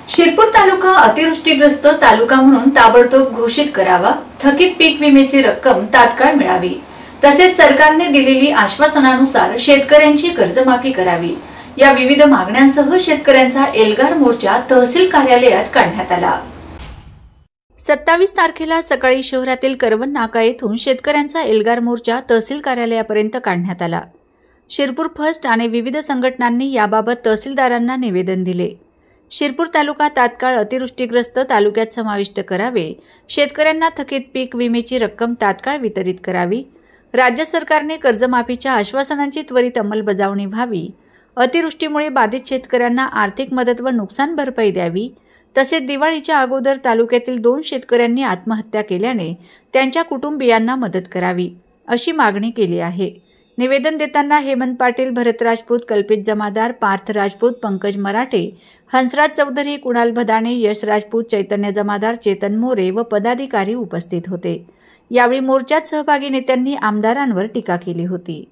शिरपूर तालुका अतिवृष्टीग्रस्त तालुका म्हणून ताबडतोब घोषित करावा, थकीत पीक विम्याची रक्कम तात्काळ मिळावी, तसेच सरकारने दिलेली आश्वासनानुसार शेतकऱ्यांची कर्जमाफी करावी, या विविध मागण्यांसह शेतकऱ्यांचा एल्गार मोर्चा तहसील कार्यालयात काढण्यात आला। 27 तारखेला सकाळी शहरातील करवण नाका येथून शेतकऱ्यांचा एल्गार मोर्चा तहसील कार्यालयापर्यंत काढण्यात आला। शिरपूर फर्स्ट आणि विविध संघटनांनी याबाबत तहसीलदारांना निवेदन दिले। शिरपूर तालुका तात्काळ अतिवृष्टीग्रस्त तालुक्यात समाविष्ट करावे, शेतकऱ्यांना थकीत पीक विम्याची रक्कम तात्काळ वितरित करावी, राज्य सरकारने कर्जमाफीच्या आश्वासनांची त्वरित अंमलबजावणी व्हावी, अतिवृष्टीमुळे बाधित शेतकऱ्यांना आर्थिक मदत व नुकसान भरपाई द्यावी, तसेच दिवाळीच्या अगोदर तालुक्यातील 2 शेतकऱ्यांनी आत्महत्या केल्याने त्यांच्या कुटुंबियांना मदत करावी, अशी मागणी केली आहे। निवेदन देताना हेमंत पाटील, भरत राजपूत, कल्पित जमादार, पार्थ राजपूत, पंकज मराठे, हंसराज चौधरी, कुणाल भदाणे, यश राजपूत, चैतन्य जमादार, चेतन मोरे व पदाधिकारी उपस्थित होते। यावेळी मोर्चात सहभागी नेत्यांनी आमदारांवर टीका केली होती।